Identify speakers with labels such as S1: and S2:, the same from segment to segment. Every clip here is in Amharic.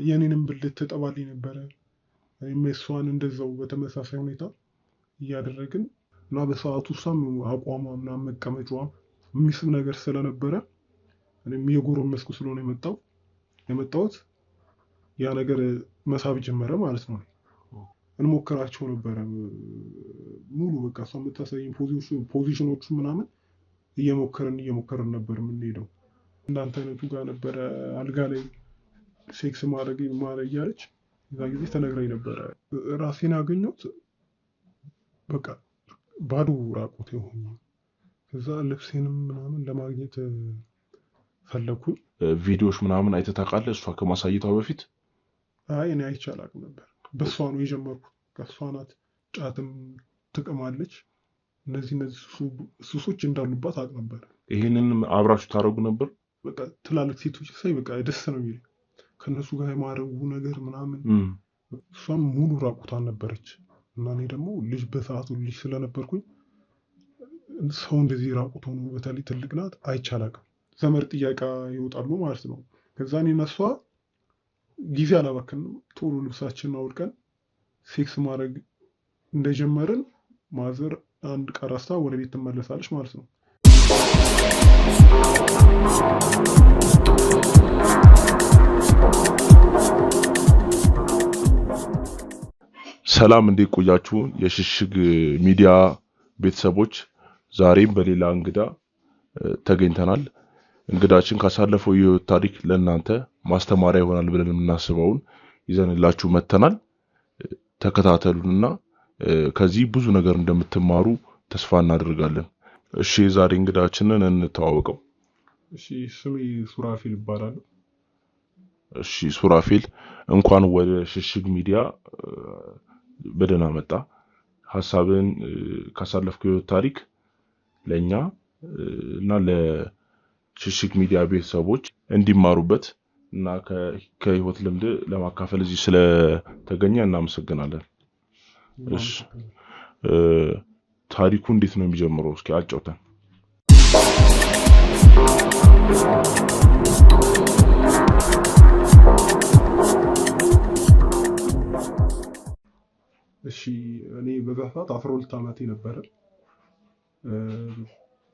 S1: የኔንም ብልት ትጠባልኝ ነበረ። እኔም እሷን እንደዛው በተመሳሳይ ሁኔታ እያደረግን እና በሰዓቱ እሷም አቋሟ ምናምን መቀመጫዋ የሚስብ ነገር ስለነበረ እኔም እየጎረመስኩ ስለሆነ የመጣሁት ያ ነገር መሳብ ጀመረ ማለት ነው። እንሞክራቸው ነበረ ሙሉ በቃ እሷ የምታሳየኝ ፖዚሽኖቹ ምናምን እየሞከርን ነበር የምንሄደው። እንዳንተ አይነቱ ጋር ነበረ አልጋ ላይ ሴክስ ማድረግ እያለች እዛ ጊዜ ተነግራኝ ነበረ። ራሴን ያገኘሁት በቃ ባዶ ራቁት የሆኑ ከዛ ልብሴንም ምናምን ለማግኘት ፈለኩኝ።
S2: ቪዲዮዎች ምናምን አይተህ ታውቃለህ? እሷ ከማሳየቷ በፊት
S1: አይ እኔ አይቼ አላውቅም ነበር። በእሷ ነው የጀመርኩት። ከእሷ ናት። ጫትም ትቅማለች። እነዚህ ሱሶች እንዳሉባት አውቅ ነበር።
S2: ይህንን አብራችሁ ታደርጉ ነበር?
S1: በቃ ትላልቅ ሴቶች ሳይ በቃ ደስ ነው የሚለኝ ከእነሱ ጋር የማረጉ ነገር ምናምን። እሷም ሙሉ ራቁቷን ነበረች እና እኔ ደግሞ በሰዓቱ ልጅ ስለነበርኩኝ ሰው እንደዚህ ራቁት ሆኖ በተለይ ትልቅ ናት አይቼ አላውቅም። ዘመድ ጥያቄ ይወጣሉ ማለት ነው። ከዛ እኔና እሷ ጊዜ አላባክንም። ቶሎ ልብሳችንን አውልቀን ሴክስ ማድረግ እንደጀመርን ማዘር አንድ ቀረስታ ወደ ቤት ትመለሳለች ማለት ነው።
S2: ሰላም እንዴት ቆያችሁ? የሽሽግ ሚዲያ ቤተሰቦች ዛሬም በሌላ እንግዳ ተገኝተናል። እንግዳችን ካሳለፈው የህይወት ታሪክ ለእናንተ ማስተማሪያ ይሆናል ብለን የምናስበውን ይዘንላችሁ መጥተናል። ተከታተሉንና ከዚህ ብዙ ነገር እንደምትማሩ ተስፋ እናደርጋለን። እሺ ዛሬ እንግዳችንን እንተዋወቀው።
S1: እሺ ስሜ ሱራፌል ይባላል።
S2: እሺ ሱራፌል እንኳን ወደ ሽሽግ ሚዲያ በደህና መጣ። ሐሳብን ካሳለፍከው የህይወት ታሪክ ለኛ እና ለሽሽግ ሚዲያ ቤተሰቦች እንዲማሩበት እና ከህይወት ልምድ ለማካፈል እዚህ ስለተገኘ እናመሰግናለን። እሺ ታሪኩ እንዴት ነው የሚጀምረው? እስኪ አጫውተን።
S1: እሺ እኔ በዛ ሰዓት 12 ዓመቴ ነበረ።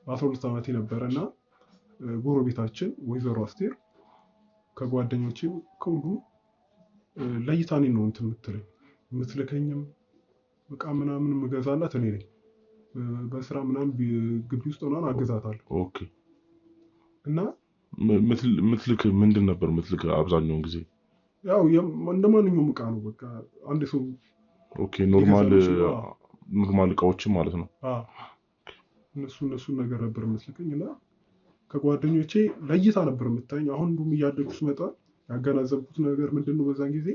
S1: 12 ዓመቴ ነበረና ጎረቤታችን ወይዘሮ አስቴር ከጓደኞቼ ከሁሉ ለይታኔ ነው እንትን የምትልከኝም በቃ ምናምን ምገዛላት እኔ ነኝ። በስራ ምናምን ግቢ ውስጥ ሆናን አገዛታለሁ።
S2: ኦኬ።
S1: እና
S2: ምትልክ ምንድን ነበር ምትልክ? አብዛኛውን ጊዜ
S1: ያው እንደማንኛውም ዕቃ ነው በቃ አንድ ሰው።
S2: ኦኬ። ኖርማል ዕቃዎችን ማለት ነው።
S1: እነሱን ነገር ነበር የምትልከኝ እና ከጓደኞቼ ለይታ ነበር የምታየኝ። አሁን ሁሉም እያደጉ ስመጣ ያገናዘብኩት ነገር ምንድነው በዛን ጊዜ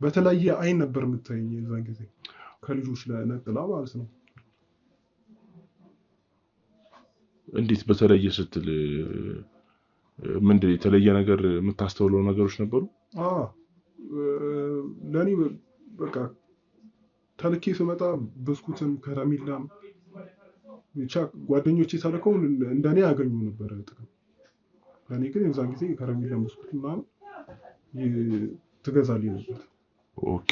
S1: በተለያየ አይን ነበር የምታየኝ። የዛን ጊዜ ከልጆች ለነጥላ ማለት ነው።
S2: እንዴት በተለየ ስትል ምንድን የተለየ ነገር የምታስተውለው ነገሮች ነበሩ?
S1: ለእኔ በቃ ተልኬ ስመጣ ብስኩትም ከረሜላም ብቻ ጓደኞቼ ተልከው እንደኔ ያገኙ ነበር ጥቅም። ለእኔ ግን የዛን ጊዜ ከረሜላም ብስኩት ምናምን ትገዛልኝ ነበር።
S2: ኦኬ።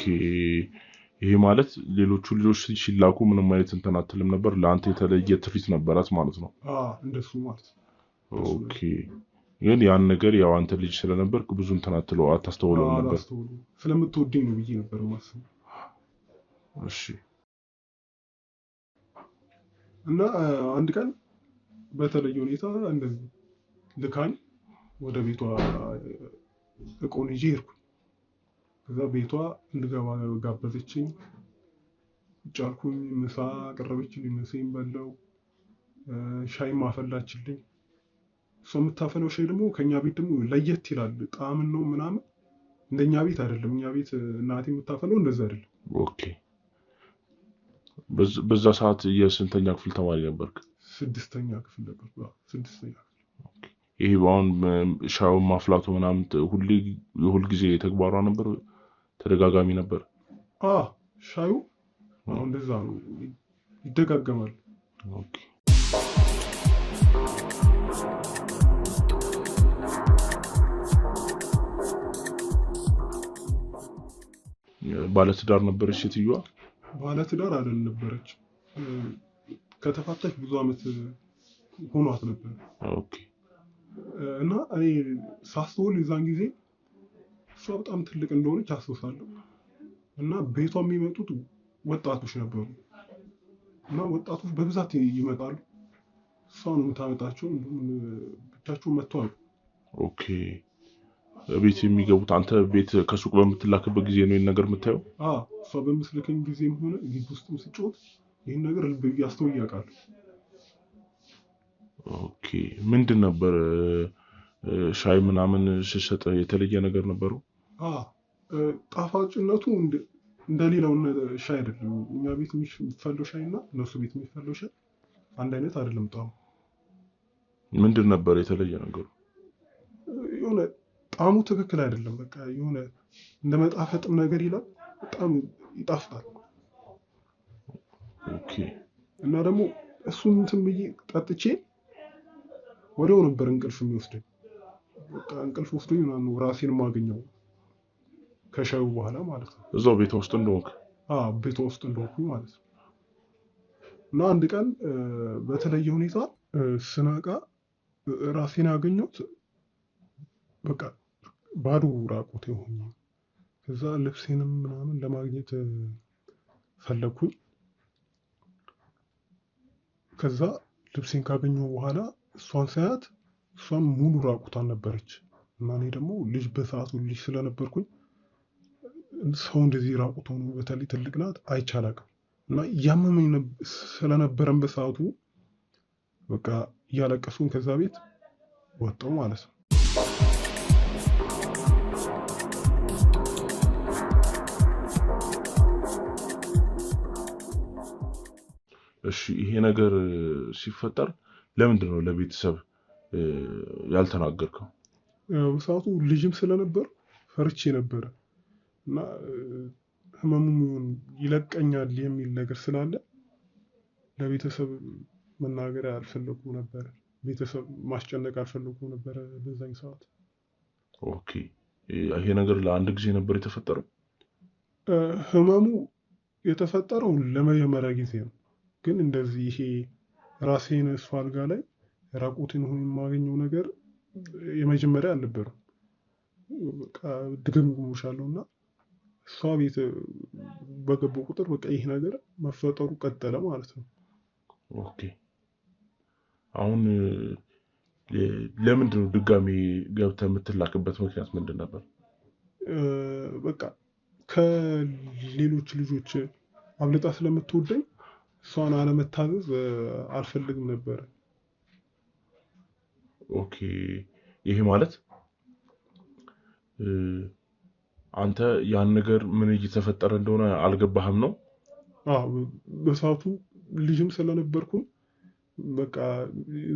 S2: ይሄ ማለት ሌሎቹ ልጆች ሲላኩ ምንም አይነት እንትን አትልም ነበር፣ ለአንተ የተለየ ትሪት ነበራት ማለት ነው?
S1: እንደሱ ማለት ነው።
S2: ኦኬ። ግን ያን ነገር ያው አንተ ልጅ ስለነበርክ ብዙ እንትን አታስተውለው ነበር?
S1: ስለምትወደኝ ነው ብዬ ነበር የማስበው።
S2: እሺ።
S1: እና አንድ ቀን በተለየ ሁኔታ እንደዚህ ልካኝ ወደ ቤቷ እቃውን ይዤ ሄድኩኝ። ከዛ ቤቷ እንድገባ ጋበዘችኝ። ጫልኩኝ። ምሳ አቀረበችልኝ። ምሳዬን በላው። ሻይም አፈላችልኝ። እሷ የምታፈለው ሻይ ደግሞ ከኛ ቤት ደግሞ ለየት ይላል። ጣዕም ነው ምናምን እንደኛ ቤት አይደለም። እኛ ቤት እናቴ የምታፈለው እንደዛ አይደለም።
S2: ኦኬ። በዛ ሰዓት የስንተኛ ክፍል ተማሪ ነበርክ?
S1: 6ኛ ክፍል ነበር። 6ኛ ክፍል።
S2: ይሄ አሁን ሻዩን ማፍላቱ ምናምን ሁል ጊዜ ተግባሯ ነበር? ተደጋጋሚ ነበር?
S1: ሻዩ አሁን እንደዛ ነው፣ ይደጋገማል።
S2: ኦኬ። ባለትዳር ነበረች ሴትዮዋ?
S1: ባለትዳር ነበረች። ከተፋታች ብዙ ዓመት ሆኗት ነበር።
S2: ኦኬ
S1: እና እኔ ሳስተውል የዛን ጊዜ እሷ በጣም ትልቅ እንደሆነች አስታውሳለሁ። እና ቤቷ የሚመጡት ወጣቶች ነበሩ እና ወጣቶች በብዛት ይመጣሉ። እሷ ነው የምታመጣቸው። ብቻቸውን መጥተው አሉ።
S2: ኦኬ ቤት የሚገቡት አንተ ቤት ከሱቅ በምትላክበት ጊዜ ነው ይህን ነገር የምታየው?
S1: እሷ በምትልከኝ ጊዜም ሆነ ግቢ ውስጥም ስጫወት ይህን ነገር ልብ ያስተውል ያውቃል።
S2: ኦኬ ምንድን ነበር ሻይ ምናምን ስትሰጥ የተለየ ነገር ነበረው?
S1: ጣፋጭነቱ እንደሌላው ሻይ አይደለም። እኛ ቤት የሚፈለው ሻይ እና እነሱ ቤት የሚፈለው ሻይ አንድ አይነት አይደለም ጣዕሙ።
S2: ምንድን ነበር የተለየ ነገሩ?
S1: የሆነ ጣዕሙ ትክክል አይደለም። በቃ የሆነ እንደ መጣፈጥም ነገር ይላል። በጣም ይጣፍጣል።
S2: ኦኬ
S1: እና ደግሞ እሱን እንትን ብዬ ጠጥቼ ወዲያው ነበር እንቅልፍ የሚወስደኝ። በቃ እንቅልፍ ወስዶኝ ምናምን ራሴን የማገኘው ከሻዩ በኋላ ማለት ነው።
S2: እዛው ቤቷ ውስጥ እንደሆንክ?
S1: ቤቷ ውስጥ እንደሆንኩኝ ማለት ነው። እና አንድ ቀን በተለየ ሁኔታ ስነቃ ራሴን ያገኘሁት በቃ ባዶ ራቁት የሆኑ። ከዛ ልብሴንም ምናምን ለማግኘት ፈለግኩኝ። ከዛ ልብሴን ካገኘሁ በኋላ እሷን ሳያት እሷም ሙሉ ራቁቷን ነበረች። እና እኔ ደግሞ በሰዓቱ ልጅ ስለነበርኩኝ ሰው እንደዚህ ራቁት ሆኖ በተለይ ትልቅ ናት አይቼ አላውቅም። እና እያመመኝ ስለነበረን በሰዓቱ በቃ እያለቀሱን ከዛ ቤት ወጣሁ ማለት ነው።
S2: እሺ ይሄ ነገር ሲፈጠር ለምንድን ነው ለቤተሰብ ያልተናገርከው?
S1: በሰዓቱ ልጅም ስለነበር ፈርቼ ነበረ እና ህመሙም ይለቀኛል የሚል ነገር ስላለ ለቤተሰብ መናገር አልፈለጉ ነበር። ቤተሰብ ማስጨነቅ አልፈለጉ ነበረ በዛኝ ሰዓት።
S2: ኦኬ ይሄ ነገር ለአንድ ጊዜ ነበር የተፈጠረው?
S1: ህመሙ የተፈጠረው ለመጀመሪያ ጊዜ ነው። ግን እንደዚህ ይሄ ራሴን እሷ አልጋ ላይ ራቁቴን ሆኜ የማገኘው ነገር የመጀመሪያ አልነበረም። በቃ ድግግሞሻለሁ እና እሷ ቤት በገባሁ ቁጥር በቃ ይህ ነገር መፈጠሩ ቀጠለ ማለት ነው።
S2: ኦኬ አሁን ለምንድን ነው ድጋሚ ገብተህ የምትላክበት ምክንያት ምንድን ነበር?
S1: በቃ ከሌሎች ልጆች አብልጣ ስለምትወደኝ እሷን አለመታዘዝ አልፈልግም ነበር።
S2: ኦኬ ይሄ ማለት አንተ ያን ነገር ምን እየተፈጠረ እንደሆነ አልገባህም ነው?
S1: በሰዓቱ ልጅም ስለነበርኩ በቃ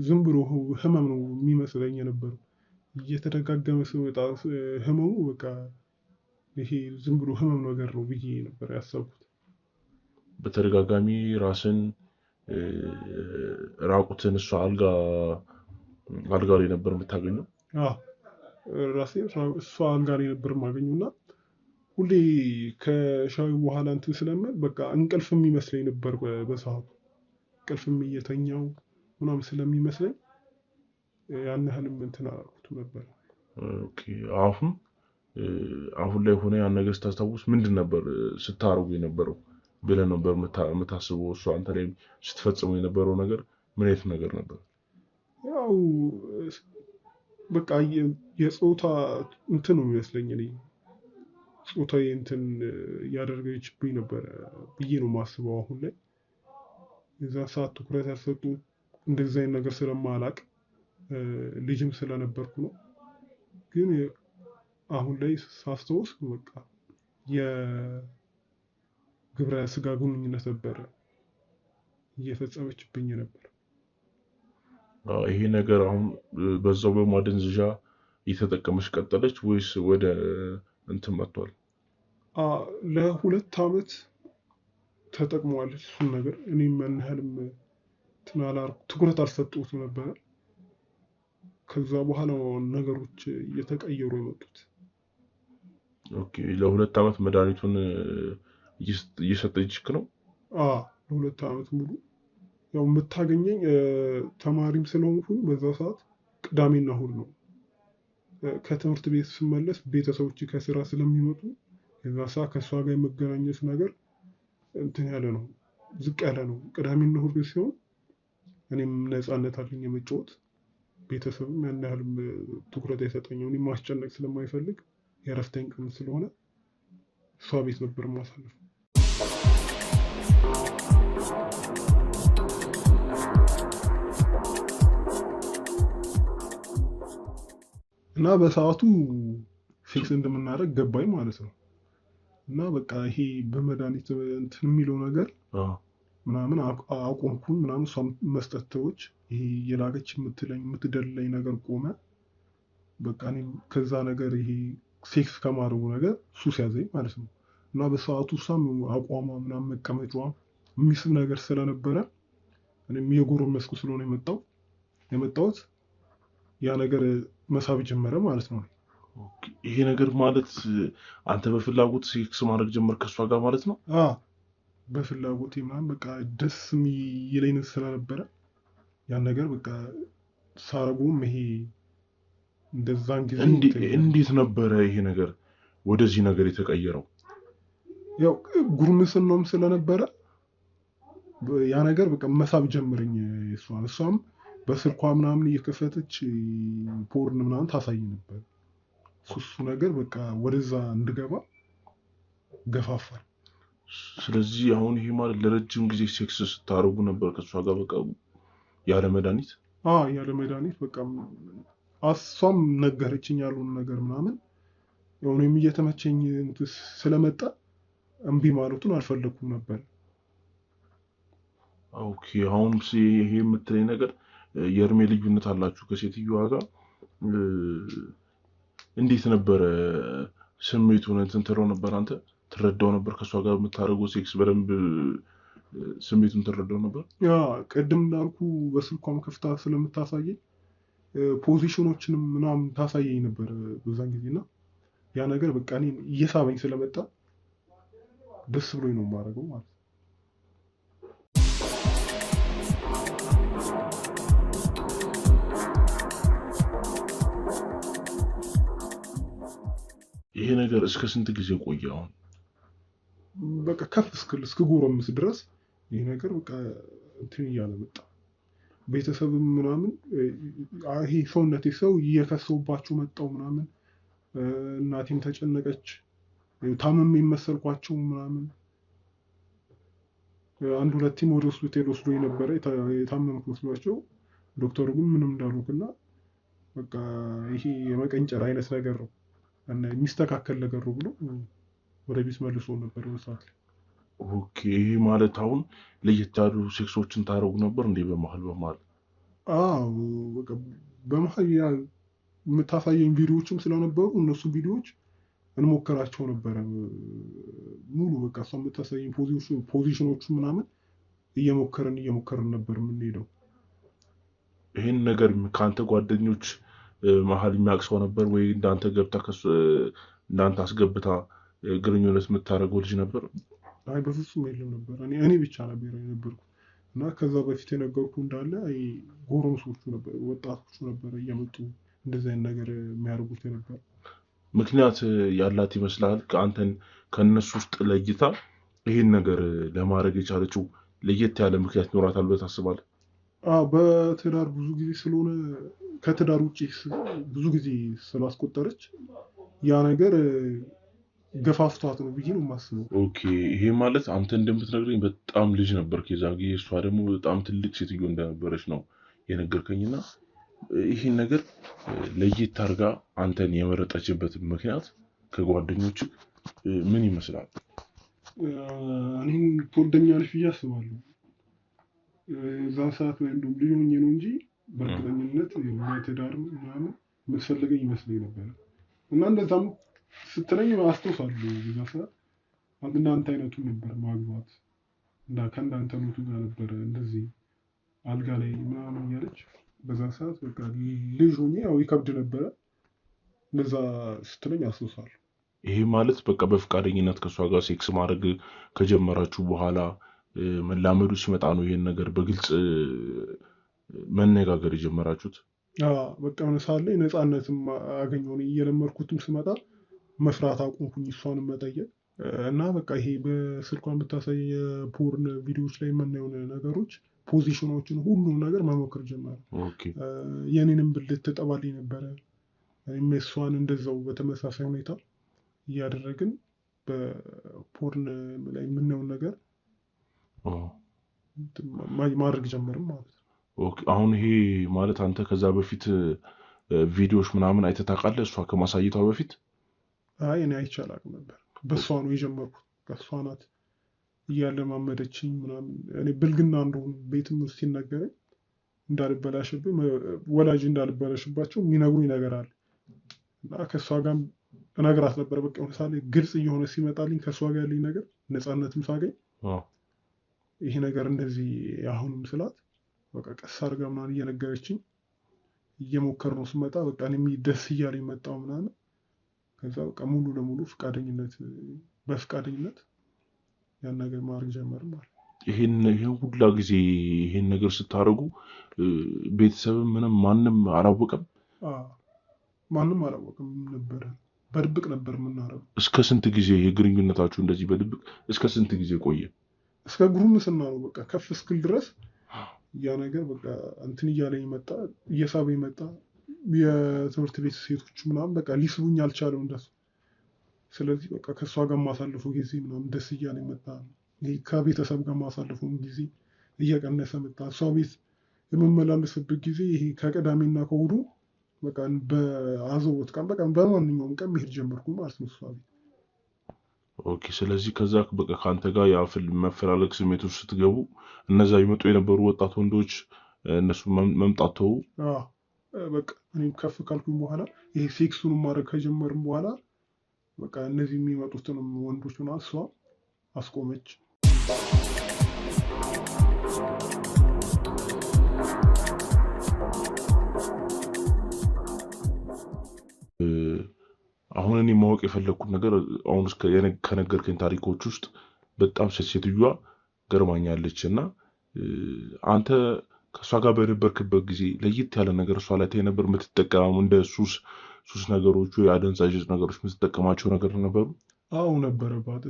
S1: ዝም ብሎ ህመም ነው የሚመስለኝ የነበረው። እየተደጋገመ ሲመጣ ህመሙ በቃ ይሄ ዝም ብሎ ህመም ነገር ነው ብዬ ነበር ያሰብኩት።
S2: በተደጋጋሚ ራስን ራቁትን እሷ አልጋ ላይ ነበር የምታገኘው?
S1: ራሴን እሷ አልጋ ላይ ነበር የማገኘው እና ሁሌ ከሻዩ በኋላ እንትን ስለምል በቃ እንቅልፍም ይመስለኝ ነበር። በሰዓቱ እንቅልፍም እየተኛው ምናምን ስለሚመስለኝ ያን ያህልም እንትን አላልኩትም ነበር።
S2: ኦኬ አሁን ላይ ሆነ ያን ነገር ስታስታውስ ምንድን ነበር ስታደርጉ የነበረው ብለህ ነበር የምታስበው? እሷ አንተ ላይ ስትፈጽመው የነበረው ነገር ምን አይነት ነገር ነበር?
S1: ያው በቃ የፆታ እንትን ነው የሚመስለኝ። እኔ ፆታዊ እንትን እያደረገችብኝ ነበረ ብዬ ነው የማስበው። አሁን ላይ የዛ ሰዓት ትኩረት ያልሰጡ እንደዚህ አይነት ነገር ስለማላቅ ልጅም ስለነበርኩ ነው። ግን አሁን ላይ ሳስታውስ በቃ የግብረ ስጋ ግንኙነት ነበረ እየፈጸመችብኝ ነበር።
S2: ይሄ ነገር አሁን በዛው በማደንዘዣ እየተጠቀመች ቀጠለች ወይስ ወደ እንትን መጥቷል?
S1: ለ2 ዓመት ተጠቅመዋለች እሱን ነገር። እኔም ያን ያህልም ትኩረት አልሰጠሁትም ነበረ። ከዛ በኋላ ነገሮች እየተቀየሩ የመጡት።
S2: ኦኬ ለ2 ዓመት መድኃኒቱን እየሰጠችክ ነው?
S1: ለ2 ዓመት ሙሉ ያው የምታገኘኝ ተማሪም ስለሆንኩኝ በዛ ሰዓት ቅዳሜና እሑድ ነው። ከትምህርት ቤት ስመለስ ቤተሰቦች ከስራ ስለሚመጡ የዛ ሰዓት ከእሷ ጋር የመገናኘት ነገር እንትን ያለ ነው፣ ዝቅ ያለ ነው። ቅዳሜና እሑድ ሲሆን እኔም ነፃነት አለኝ የመጫወት፣ ቤተሰብም ያን ያህልም ትኩረት አይሰጠኝም። እኔም ማስጨነቅ ስለማይፈልግ የእረፍቴን ቀን ስለሆነ እሷ ቤት ነበር ማሳለፍ። እና በሰዓቱ ፊክስ እንደምናደርግ ገባኝ ማለት ነው። እና በቃ ይሄ በመድኃኒት እንትን የሚለው ነገር ምናምን አቆምኩኝ ምናምን። እሷ መስጠት ተወች። ይሄ የላገች የምትደልለኝ ነገር ቆመ። በቃ እኔም ከዛ ነገር ይሄ ሴክስ ከማድረጉ ነገር ሱስ ያዘኝ ማለት ነው። እና በሰዓቱ እሷም አቋሟ ምናምን መቀመጫዋ የሚስብ ነገር ስለነበረ እኔም እየጎረመስኩ ስለሆነ የመጣሁት ያ ነገር መሳብ ጀመረ ማለት ነው።
S2: ይሄ ነገር ማለት አንተ በፍላጎት ሴክስ ማድረግ ጀመር ከእሷ ጋር ማለት ነው?
S1: በፍላጎት ምናምን በቃ ደስ የሚለኝ ስለነበረ ያን ነገር በቃ ሳረጉም ይሄ እንደዛን ጊዜ
S2: እንዴት ነበረ ይሄ ነገር ወደዚህ ነገር የተቀየረው?
S1: ያው ጉርምስናውም ስለነበረ ያ ነገር በቃ መሳብ ጀምረኝ። እሷም በስልኳ ምናምን እየከፈተች ፖርን ምናምን ታሳይ ነበር። እሱ ነገር በቃ ወደዛ እንድገባ ገፋፋል።
S2: ስለዚህ አሁን ይሄ ማለት ለረጅም ጊዜ ሴክስ ስታደርጉ ነበር ከእሷ ጋር በቃ ያለ መድኃኒት?
S1: ያለ መድኃኒት በቃ እሷም ነገረችኝ ያሉን ነገር ምናምን። የሆነም እየተመቸኝ ስለመጣ እምቢ ማለቱን አልፈለኩም ነበር።
S2: ኦኬ አሁን ይሄ የምትለኝ ነገር የእድሜ ልዩነት አላችሁ ከሴትዮዋ ጋር። እንዴት ነበረ ስሜቱን እንትን ትለው ነበር? አንተ ትረዳው ነበር? ከእሷ ጋር የምታደርገው ሴክስ በደንብ ስሜቱን ትረዳው ነበር?
S1: ቅድም እንዳልኩ በስልኳም ከፍታ ስለምታሳየኝ ፖዚሽኖችንም ምናምን ታሳየኝ ነበር በዛን ጊዜና ያ ነገር በቃ እኔን እየሳበኝ ስለመጣ ደስ ብሎኝ ነው የማደርገው ማለት ነው።
S2: ይሄ ነገር እስከ ስንት ጊዜ ቆየ? አሁን
S1: በቃ ከፍ እስክጎረምስ ድረስ ይሄ ነገር በቃ እንትን እያለ መጣ። ቤተሰብም ምናምን ይሄ ሰውነቴ ሰው እየከሰውባቸው መጣው ምናምን። እናቴም ተጨነቀች። ታመም የመሰልኳቸው ምናምን። አንድ ሁለቴም ወደ ሆስፒታል ወስዶ የነበረ የታመምኩ መስሏቸው ዶክተሩ ግን ምንም እንዳልኩና በቃ ይሄ የመቀንጨር አይነት ነገር ነው እና የሚስተካከል ነገር ነው ብሎ ወደ ቤት መልሶ ነበር በሰዓት ላይ።
S2: ኦኬ ይሄ ማለት አሁን ለየት ያሉ ሴክሶችን ታደርጉ ነበር እንዴ? በመሀል
S1: በቃ በመሀል የምታሳየኝ ቪዲዮዎችም ስለነበሩ እነሱ ቪዲዮዎች እንሞክራቸው ነበረ ሙሉ በቃ እሷ የምታሳየኝ ፖዚሽኖቹ ምናምን እየሞከርን ነበር የምንሄደው።
S2: ይህን ነገር ከአንተ ጓደኞች መሀል የሚያውቅ ሰው ነበር ወይ? እንዳንተ ገብታ እንዳንተ አስገብታ ግንኙነት የምታደርገው ልጅ ነበር?
S1: አይ በፍጹም የለም ነበር። እኔ ብቻ ነበር የነበርኩት እና ከዛ በፊት የነገርኩ እንዳለ ጎረምሶቹ ነበር፣ ወጣቶቹ ነበር እየመጡ እንደዚህ አይነት ነገር የሚያደርጉት ነበር።
S2: ምክንያት ያላት ይመስላል ከአንተን ከነሱ ውስጥ ለይታ ይሄን ነገር ለማድረግ የቻለችው ለየት ያለ ምክንያት ይኖራታል ብለህ ታስባለህ?
S1: በትዳር ብዙ ጊዜ ስለሆነ ከትዳር ውጭ ብዙ ጊዜ ስላስቆጠረች ያ ነገር ገፋፍቷት ነው ብዬ ነው የማስበው።
S2: ኦኬ ይሄ ማለት አንተ እንደምትነግረኝ በጣም ልጅ ነበር ከዛ ጊዜ፣ እሷ ደግሞ በጣም ትልቅ ሴትዮ እንደነበረች ነው የነገርከኝና ይሄን ነገር ለየት አድርጋ አንተን የመረጠችበት ምክንያት ከጓደኞች ምን ይመስላል?
S1: እኔን ትወደኛለች ብዬ አስባለሁ። እዛ ሰዓት ላይ እንደውም ልጅ ሆኜ ነው እንጂ በእርግጠኝነት ትዳር ምናምን የምትፈልገኝ ይመስለኝ ነበር እና እንደዛም ስትለኝ አስታውሳለሁ። በዛ ሰዓት እንዳንተ አይነቱ ነበር ማግባት ከእንዳንተ አይነቱ ጋር ነበረ እንደዚህ አልጋ ላይ ምናምን እያለች በዛ ሰዓት በቃ ልጅ ሆኜ ያው ይከብድ ነበረ። እንደዛ ስትለኝ አስታውሳለሁ።
S2: ይሄ ማለት በቃ በፍቃደኝነት ከእሷ ጋር ሴክስ ማድረግ ከጀመራችሁ በኋላ መላመዱ ሲመጣ ነው ይሄን ነገር በግልጽ መነጋገር የጀመራችሁት?
S1: በቃ የሆነ ሰዓት ላይ ነፃነትም አገኘሁ። እኔ እየለመድኩትም ስመጣ መፍራት አቁምኩኝ እሷንም መጠየቅ እና በቃ ይሄ በስልኳ የምታሳይ የፖርን ቪዲዮዎች ላይ የምናየውን ነገሮች፣ ፖዚሽኖችን፣ ሁሉም ነገር መሞከር ጀመረ።
S2: ኦኬ
S1: የኔንም ብልት ትጠባልኝ ነበረ። እኔም እሷን እንደዛው በተመሳሳይ ሁኔታ እያደረግን በፖርን ላይ የምናየውን ነገር ማድረግ ጀመርም ማለት ነው።
S2: ኦኬ አሁን ይሄ ማለት አንተ ከዛ በፊት ቪዲዮዎች ምናምን አይተህ ታውቃለህ? እሷ ከማሳየቷ በፊት?
S1: አይ እኔ አይቼ አላውቅም ነበር። በእሷ ነው የጀመርኩት። እሷ ናት እያለማመደችኝ ምናምን። እኔ ብልግና እንደሆኑ ቤትም ውስጥ ሲነገረኝ እንዳልበላሽብህ ወላጅ እንዳልበላሽባቸው የሚነግሩኝ ነገር አለ እና ከእሷ ጋር እነግራት ነበር። በቃ ለምሳሌ ግልጽ እየሆነ ሲመጣልኝ ከእሷ ጋር ያለኝ ነገር ነፃነትም ሳገኝ ይሄ ነገር እንደዚህ አሁንም ስላት በቃ ቀስ አድርጋ ምናምን እየነገረችኝ እየሞከር ነው ስመጣ በቃ እኔም ደስ እያለኝ መጣሁ ምናምን። ከዛ በቃ ሙሉ ለሙሉ በፍቃደኝነት ያን ነገር ማድረግ ጀመርን ማለት ነው።
S2: ይሄን ሁላ ጊዜ ይሄን ነገር ስታደርጉ ቤተሰብም ምንም ማንም አላወቀም?
S1: ማንም አላወቅም ነበረ። በድብቅ ነበር የምናደርገው።
S2: እስከ ስንት ጊዜ የግንኙነታችሁ እንደዚህ በድብቅ እስከ ስንት ጊዜ ቆየ?
S1: እስከ ጉርምስና ነው በቃ ከፍ እስክል ድረስ ያ ነገር በቃ እንትን እያለኝ መጣ፣ እየሳበኝ መጣ። የትምህርት ቤት ሴቶች ምናምን በቃ ሊስቡኝ አልቻለም እንደሱ። ስለዚህ በቃ ከእሷ ጋር የማሳልፈው ጊዜ ምናምን ደስ እያለኝ መጣ። ከቤተሰብ ጋር የማሳልፈውን ጊዜ እየቀነሰ መጣ። እሷ ቤት የምመላለስበት ጊዜ ይሄ ከቅዳሜና ከእሑዱ በቃ በአዘቦት ቀን በቃ በማንኛውም ቀን መሄድ ጀመርኩ ማለት ነው እሷ ቤት።
S2: ኦኬ ስለዚህ ከዛ በቃ ከአንተ ጋር የአፍል መፈላለግ ስሜት ውስጥ ስትገቡ እነዛ ይመጡ የነበሩ ወጣት ወንዶች እነሱ መምጣት ተው።
S1: በቃ እኔም ከፍ ካልኩኝ በኋላ ይሄ ሴክሱን ማድረግ ከጀመርም በኋላ በቃ እነዚህ የሚመጡትንም ወንዶች ሆና እሷ አስቆመች።
S2: አሁን እኔ ማወቅ የፈለግኩት ነገር አሁን ከነገርከኝ ታሪኮች ውስጥ በጣም ሴትዮዋ ገርማኛለች እና አንተ ከእሷ ጋር በነበርክበት ጊዜ ለየት ያለ ነገር እሷ ላይ ታይ ነበር? የምትጠቀሙ እንደ ሱስ ነገሮች ወይ አደንዛዥ ነገሮች የምትጠቀማቸው ነገር ነበሩ?
S1: አዎ ነበረባት።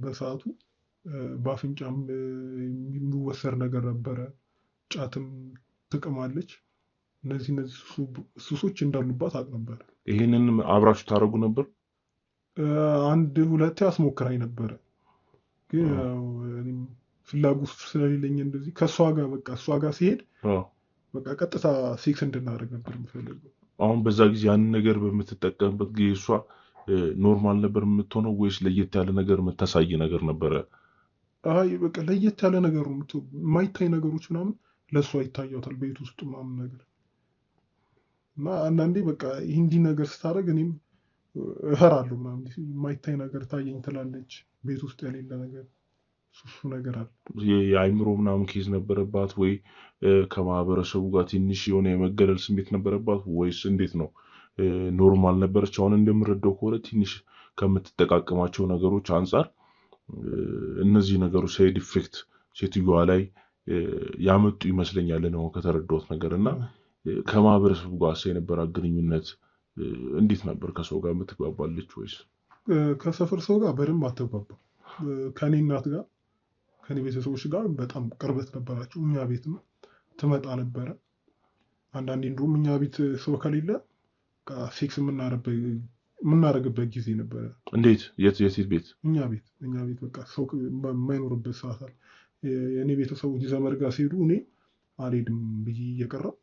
S1: በሰዓቱ በአፍንጫም የሚወሰድ ነገር ነበረ። ጫትም ትቅማለች። እነዚህ ሱሶች እንዳሉባት አውቅ ነበር።
S2: ይህንን አብራችሁ ታደርጉ ነበር?
S1: አንድ ሁለቴ አስሞክራኝ ነበረ፣ ግን ፍላጎት ስለሌለኝ እንደዚህ ከእሷ ጋር በቃ እሷ ጋር ሲሄድ በቃ ቀጥታ ሴክስ እንድናደርግ ነበር የምፈልገው።
S2: አሁን በዛ ጊዜ ያንን ነገር በምትጠቀምበት ጊዜ እሷ ኖርማል ነበር የምትሆነው ወይስ ለየት ያለ ነገር የምታሳይ ነገር ነበረ?
S1: አይ በቃ ለየት ያለ ነገር ነው። የማይታይ ነገሮች ምናምን ለእሷ ይታያታል ቤት ውስጥ ምናምን ነገር እና አንዳንዴ በቃ እንዲህ ነገር ስታደርግ እኔም እፈራለሁ ምናምን። የማይታይ ነገር ታየኝ ትላለች። ቤት ውስጥ የሌለ ነገር እሱ ነገር አለ።
S2: የአይምሮ ምናምን ኬዝ ነበረባት ወይ ከማህበረሰቡ ጋር ትንሽ የሆነ የመገለል ስሜት ነበረባት ወይስ እንዴት ነው? ኖርማል ነበረች? አሁን እንደምረዳው ከሆነ ትንሽ ከምትጠቃቀማቸው ነገሮች አንጻር እነዚህ ነገሮች ሳይድ ኢፌክት ሴትዮዋ ላይ ያመጡ ይመስለኛል ነው ከተረዳሁት ነገር። እና ከማህበረሰቡ ጋር የነበራት ግንኙነት እንዴት ነበር? ከሰው ጋር የምትግባባለች ወይስ?
S1: ከሰፈር ሰው ጋር በደንብ አትግባባም። ከኔ እናት ጋር ከኔ ቤተሰቦች ጋር በጣም ቅርበት ነበራቸው። እኛ ቤት ትመጣ ነበረ። አንዳንዴ እንደውም እኛ ቤት ሰው ከሌለ ሴክስ የምናደርግበት ጊዜ ነበረ።
S2: እንዴት? የት ቤት?
S1: እኛ ቤት በቃ ሰው የማይኖርበት ሰዓት አለ። የእኔ ቤተሰቦች ዘመድ ጋር ሲሄዱ እኔ አልሄድም ብዬ እየቀረው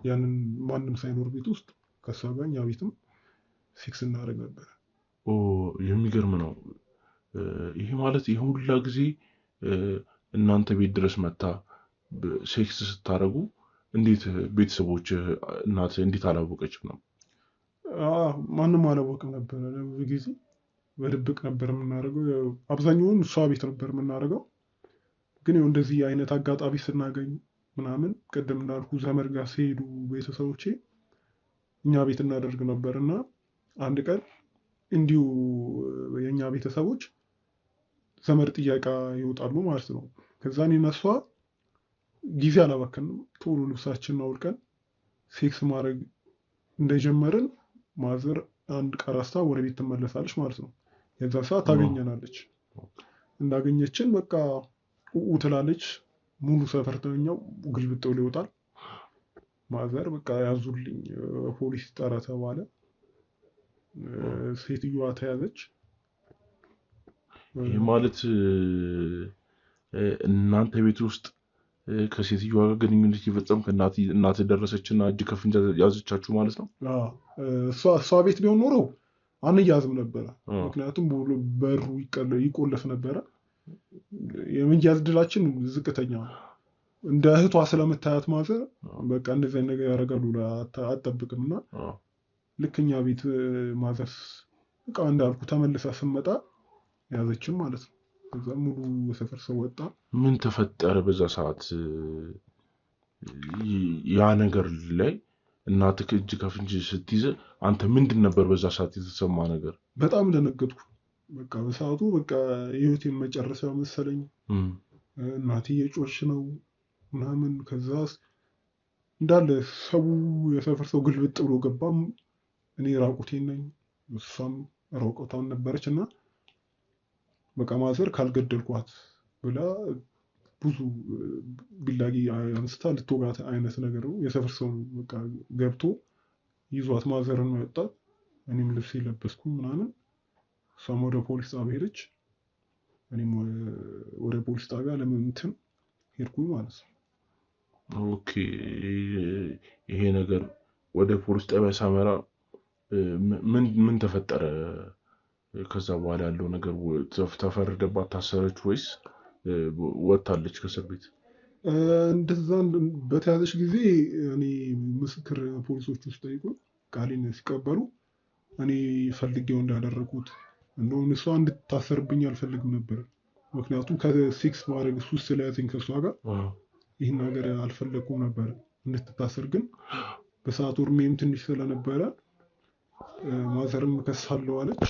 S1: ያንን ማንም ሳይኖር ቤት ውስጥ ከእሷ ጋር እኛ ቤትም ሴክስ እናደርግ ነበረ።
S2: የሚገርም ነው። ይሄ ማለት ይህ ሁላ ጊዜ እናንተ ቤት ድረስ መታ ሴክስ ስታደርጉ እንዴት ቤተሰቦች እናት እንዴት አላወቀችም ነው?
S1: ማንም አላወቅም ነበረ። ብዙ ጊዜ በድብቅ ነበር የምናደርገው። አብዛኛውን እሷ ቤት ነበር የምናደርገው። ግን እንደዚህ አይነት አጋጣሚ ስናገኝ ምናምን ቅድም እንዳልኩ ዘመድ ጋር ሲሄዱ ቤተሰቦቼ እኛ ቤት እናደርግ ነበር እና አንድ ቀን እንዲሁ የእኛ ቤተሰቦች ዘመድ ጥያቄ ይወጣሉ ማለት ነው። ከዛ እኔና እሷ ጊዜ አላባከንም። ቶሎ ልብሳችንን አውልቀን ሴክስ ማድረግ እንደጀመርን ማዘር አንድ ቀራስታ ወደ ቤት ትመለሳለች ማለት ነው። የዛ ሰዓት ታገኘናለች። እንዳገኘችን በቃ ኡ ትላለች። ሙሉ ሰፈርተኛው ግልብጥ ብሎ ይወጣል። ማዘር በቃ ያዙልኝ ፖሊስ ጠራ ተባለ። ሴትዮዋ ተያዘች።
S2: ይህ ማለት እናንተ ቤት ውስጥ ከሴትዮዋ ጋር ግንኙነት ይፈጸም እናት ደረሰችና እጅ ከፍንጅ ያዘቻችሁ ማለት ነው?
S1: እሷ ቤት ቢሆን ኖሮ አንያዝም ነበረ። ምክንያቱም በሩ ይቆለፍ ነበረ። የመያዝ ድላችን ዝቅተኛ ነው። እንደ እህቷ ስለምታያት ማዘር በቃ እንደዚህ ነገር ያደርጋሉ አትጠብቅም። እና ልክ እኛ ቤት ማዘር በቃ እንዳልኩ ተመልሳ ስመጣ ያዘችን ማለት ነው። ከዛ ሙሉ የሰፈር ሰው ወጣ።
S2: ምን ተፈጠረ በዛ ሰዓት? ያ ነገር ላይ እናትህ እጅ ከፍንጅ ስትይዝ አንተ ምንድን ነበር በዛ ሰዓት የተሰማ ነገር?
S1: በጣም ደነገጥኩ። በቃ በሰዓቱ በቃ የህይወቴን መጨረሻ መሰለኝ። እናቴ እየጮች ነው ምናምን። ከዛ እንዳለ ሰው የሰፈር ሰው ግልብጥ ብሎ ገባም። እኔ ራቁቴን ነኝ፣ እሷም ራቁቷን ነበረች። እና በቃ ማዘር ካልገደልኳት ብላ ብዙ ቢላጊ አንስታ ልትወጋት አይነት ነገር ነው። የሰፈር ሰው በቃ ገብቶ ይዟት ማዘርን መጣት። እኔም ልብስ የለበስኩ ምናምን። እሷም ወደ ፖሊስ ጣቢያ ሄደች። እኔም ወደ ፖሊስ ጣቢያ ለምንትን ሄድኩኝ ማለት ነው።
S2: ኦኬ። ይሄ ነገር ወደ ፖሊስ ጣቢያ ሳመራ ምን ተፈጠረ? ከዛ በኋላ ያለው ነገር ተፈረደባት? ታሰረች ወይስ ወጥታለች ከእስር ቤት?
S1: እንደዛ በተያዘች ጊዜ እኔ ምስክር ፖሊሶች ውስጥ ጠይቁ ቃሌን ሲቀበሉ እኔ ፈልጌው እንዳደረጉት እንደውም እሷ እንድታሰርብኝ አልፈልግም ነበር። ምክንያቱም ከሴክስ ማድረግ ሱስ ስለያዘኝ ከእሷ ጋር ይህን ነገር አልፈለግኩም ነበር እንድትታሰር። ግን በሰዓቱ እድሜም ትንሽ ስለነበረ ማዘርም ከሳለሁ አለች።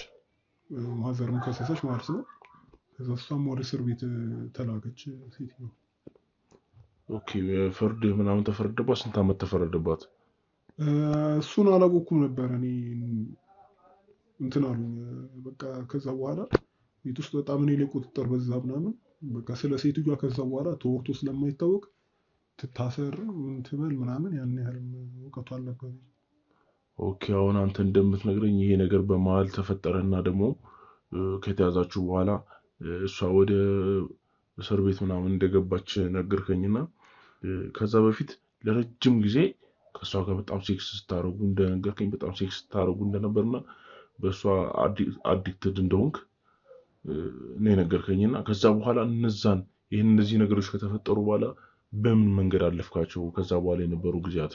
S1: ማዘርም ከሰሰች ማለት ነው። ከዛ እሷም ወደ እስር ቤት ተላከች ሴትዮ።
S2: ኦኬ። ፍርድ ምናምን ተፈረደባት? ስንት ዓመት ተፈረደባት?
S1: እሱን አላወኩም ነበር እኔ እንትን አሉኝ። በቃ ከዛ በኋላ ቤት ውስጥ በጣም እኔ ላይ ቁጥጥር በዛ ምናምን። በቃ ስለ ሴትዮዋ ከዛ በኋላ ተወርቶ ስለማይታወቅ ትታሰር ምን ትበል ምናምን ያን ያህል እውቀቱ አልነበረኝ።
S2: ኦኬ። አሁን አንተ እንደምትነግረኝ ይሄ ነገር በመሀል ተፈጠረና ደግሞ ከተያዛችሁ በኋላ እሷ ወደ እስር ቤት ምናምን እንደገባች ነገርከኝና ከዛ በፊት ለረጅም ጊዜ ከእሷ ጋር በጣም ሴክስ ስታደርጉ እንደነገርከኝ በጣም ሴክስ ስታደርጉ እንደነበርና በእሷ አዲክትድ እንደሆንክ ነው የነገርከኝና ከዛ በኋላ እነዚህ ነገሮች ከተፈጠሩ በኋላ በምን መንገድ አለፍካቸው? ከዛ በኋላ የነበሩ ጊዜያት?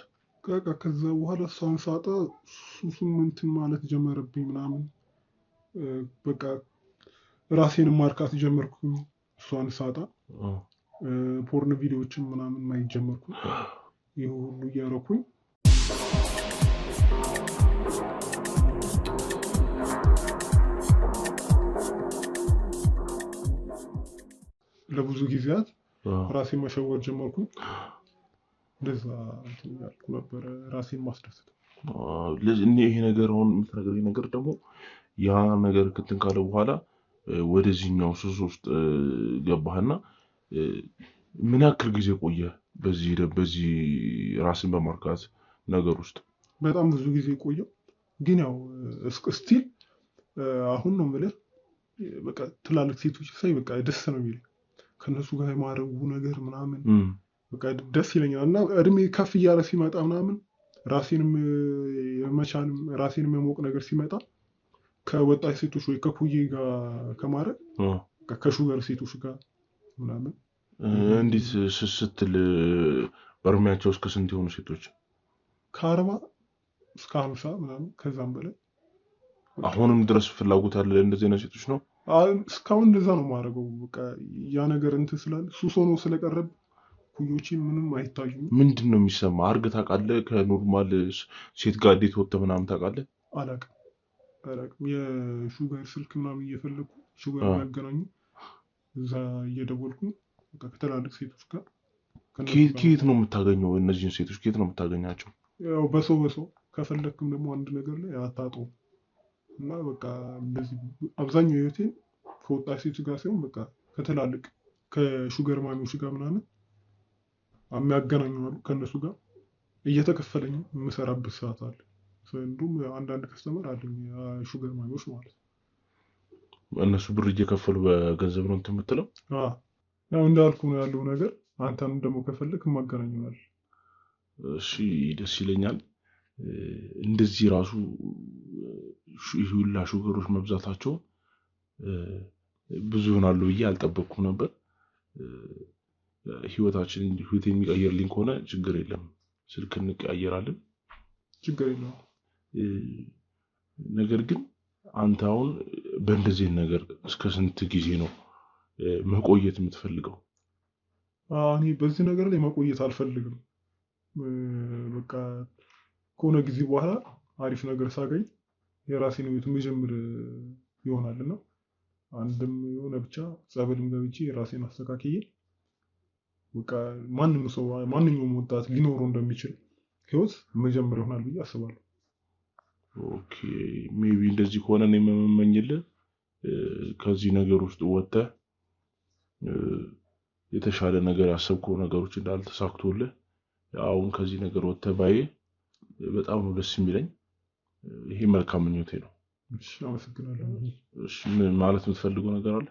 S1: ከዛ በኋላ እሷን ሳጣ ሱሱም እንትን ማለት ጀመረብኝ ምናምን። በቃ ራሴን ማርካት ጀመርኩኝ እሷን ሳጣ። ፖርን ቪዲዮዎችን ምናምን ማየት ጀመርኩኝ። ይህ ሁሉ እያረኩኝ ለብዙ ጊዜያት ራሴን መሸወር ጀመርኩኝ። እንደዛ ያልኩ ነበረ ራሴን ማስደሰት።
S2: ይሄ ነገር አሁን የምትነግረኝ ነገር ደግሞ ያ ነገር እንትን ካለ በኋላ ወደዚህኛው ሱስ ውስጥ ገባህና ምን ያክል ጊዜ ቆየ በዚህ ራስን በማርካት ነገር ውስጥ?
S1: በጣም ብዙ ጊዜ ቆየው። ግን ያው ስቲል አሁን ነው የምልህ በቃ ትላልቅ ሴቶች ሳይ በቃ ደስ ነው የሚለኝ ከነሱ ጋር የማድረጉ ነገር ምናምን በቃ ደስ ይለኛል። እና እድሜ ከፍ እያለ ሲመጣ ምናምን ራሴንም የመቻልም ራሴንም የሞቅ ነገር ሲመጣ ከወጣት ሴቶች ወይ ከኩዬ ጋር ከማድረግ ከሹገር ሴቶች ጋር ምናምን።
S2: እንዴት ስትል በእድሜያቸው እስከ ስንት የሆኑ ሴቶች?
S1: ከ40 እስከ 50 ምናምን ከዛም በላይ።
S2: አሁንም ድረስ ፍላጎት አለ እንደዚህ አይነት ሴቶች ነው?
S1: እስካሁን እንደዛ ነው የማደርገው። በቃ ያ ነገር እንትን ስላለ ሱስ ሆኖ ስለቀረብ ኩዮቼ ምንም አይታዩም።
S2: ምንድን ነው የሚሰማ? አድርገህ ታውቃለህ? ከኖርማል ሴት ጋር እንዴት ወጥተህ ምናምን ታውቃለህ?
S1: አላውቅም። የሹገር ስልክ ምናምን እየፈለኩ ሹገር የሚያገናኙ እዛ እየደወልኩኝ በቃ ከተላልቅ ሴቶች ጋር
S2: ከየት ነው የምታገኘው? እነዚህን ሴቶች ከየት ነው የምታገኛቸው?
S1: ያው በሰው ከፈለክም ደግሞ አንድ ነገር ላይ አታጣው እና በቃ እንደዚህ አብዛኛው ህይወቴን ከወጣት ሴቶች ጋር ሲሆን በቃ ከተላልቅ ከሹገር ማሚዎች ጋር ምናምን የሚያገናኙ አሉ። ከእነሱ ጋር እየተከፈለኝ የምሰራበት ሰዓት አለ። እንዲሁም አንዳንድ ከስተመር አለኝ ሹገር ማሚዎች ማለት ነው።
S2: እነሱ ብር እየከፈሉ በገንዘብ ነው እንትን የምትለው?
S1: ያው እንዳልኩ ነው ያለው ነገር። አንተም ደግሞ ከፈለክ ማገናኘናል።
S2: እሺ ደስ ይለኛል። እንደዚህ ራሱ ሁላ ሹገሮች መብዛታቸው ብዙ ይሆናሉ ብዬ አልጠበቅኩም ነበር። ህይወት የሚቀይርልኝ ከሆነ ችግር የለም፣ ስልክ እንቀያየራለን፣
S1: ችግር የለውም።
S2: ነገር ግን አንተ አሁን በእንደዚህ ነገር እስከ ስንት ጊዜ ነው መቆየት የምትፈልገው?
S1: እኔ በዚህ ነገር ላይ መቆየት አልፈልግም። በቃ ከሆነ ጊዜ በኋላ አሪፍ ነገር ሳገኝ የራሴን ህይወት መጀመር ይሆናልና አንድም የሆነ ብቻ ጸበልም ገብቼ የራሴን አስተካክዬ በቃ ማንኛውም ወጣት ሊኖረው እንደሚችል ህይወት መጀመር ይሆናል ብዬ አስባለሁ።
S2: ኦኬ ሜቢ እንደዚህ ከሆነ ነው የምመኝልህ። ከዚህ ነገር ውስጥ ወጥተህ የተሻለ ነገር ያሰብከው ነገሮች እንዳልተሳክቶልህ አሁን ከዚህ ነገር ወጥተህ ባይ በጣም ነው ደስ የሚለኝ። ይሄ መልካም ምኞቴ ነው።
S1: እሺ አመሰግናለሁ።
S2: እሺ ምን ማለት የምትፈልገው ነገር አለ?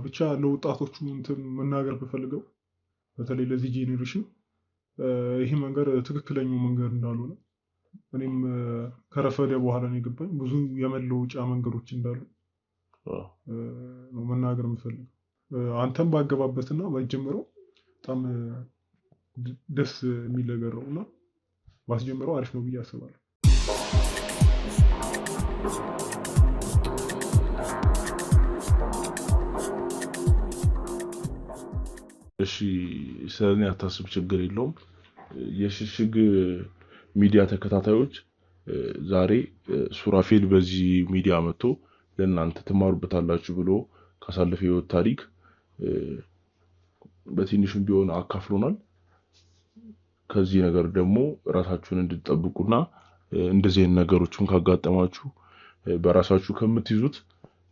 S1: ብቻ ለወጣቶቹ እንትን መናገር በፈልገው በተለይ ለዚህ ጄኔሬሽን ይሄ መንገድ ትክክለኛው መንገድ እንዳልሆነ እኔም ከረፈደ በኋላ ነው የገባኝ። ብዙ የመለወጫ መንገዶች እንዳሉ ነው መናገር የምፈልገው። አንተም ባገባበትና ባስጀምረው በጣም ደስ የሚል ነገር ነው እና ባስጀምረው አሪፍ ነው ብዬ አስባለሁ።
S2: እሺ ስለኔ አታስብ፣ ችግር የለውም። የሽሽግ ሚዲያ ተከታታዮች ዛሬ ሱራፌል በዚህ ሚዲያ መጥቶ ለእናንተ ትማሩበታላችሁ ብሎ ካሳለፈ ህይወት ታሪክ በትንሹም ቢሆን አካፍሎናል። ከዚህ ነገር ደግሞ ራሳችሁን እንድትጠብቁና እንደዚህ አይነት ነገሮችን ካጋጠማችሁ በራሳችሁ ከምትይዙት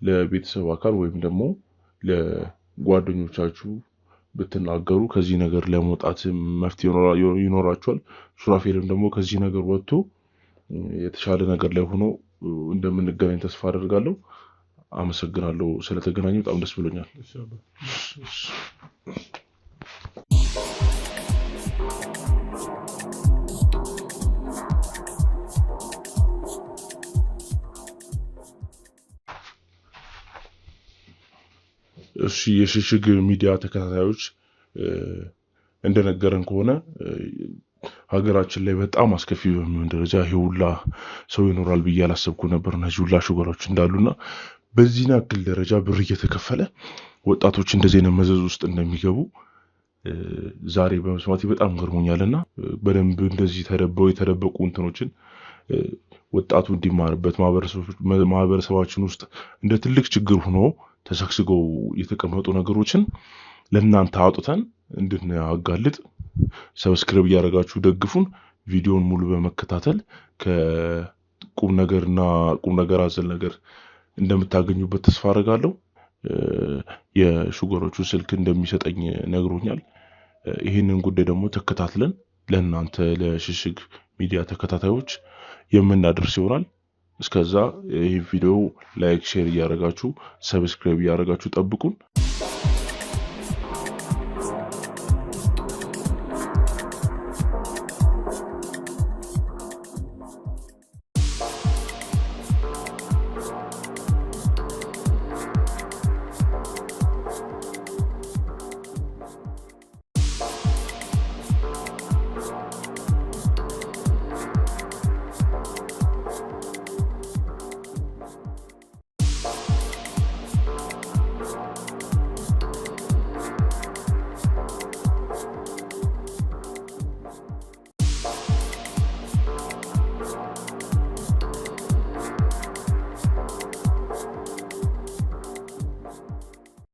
S2: ለቤተሰብ አካል ወይም ደግሞ ለጓደኞቻችሁ ብትናገሩ ከዚህ ነገር ለመውጣት መፍትሄ ይኖራችኋል። ሱራፌልም ደግሞ ከዚህ ነገር ወጥቶ የተሻለ ነገር ላይ ሆኖ እንደምንገናኝ ተስፋ አደርጋለሁ። አመሰግናለሁ። ስለተገናኘን በጣም ደስ ብሎኛል። እሺ የሽሽግ ሚዲያ ተከታታዮች እንደነገረን ከሆነ ሀገራችን ላይ በጣም አስከፊ በሚሆን ደረጃ ይሁላ ሰው ይኖራል ብዬ አላሰብኩ ነበር። እነዚህ ሁላ ሹገሮች እንዳሉና በዚህ ያክል ደረጃ ብር እየተከፈለ ወጣቶች እንደዚህ አይነት መዘዝ ውስጥ እንደሚገቡ ዛሬ በመስማቴ በጣም ገርሞኛልና በደንብ እንደዚህ የተደበቁ እንትኖችን ወጣቱ እንዲማርበት ማህበረሰባችን ውስጥ እንደ ትልቅ ችግር ሆኖ ተሰክስገው የተቀመጡ ነገሮችን ለእናንተ አውጥተን እንድናጋልጥ ሰብስክራይብ እያደረጋችሁ ደግፉን። ቪዲዮውን ሙሉ በመከታተል ከቁም ነገርና ቁም ነገር አዘል ነገር እንደምታገኙበት ተስፋ አደርጋለሁ። የሹገሮቹ ስልክ እንደሚሰጠኝ ነግሮኛል። ይህንን ጉዳይ ደግሞ ተከታትለን ለእናንተ ለሽሽግ ሚዲያ ተከታታዮች የምናደርስ ይሆናል። እስከዛ ይህ ቪዲዮ ላይክ፣ ሼር እያደረጋችሁ ሰብስክራይብ እያደረጋችሁ ጠብቁን።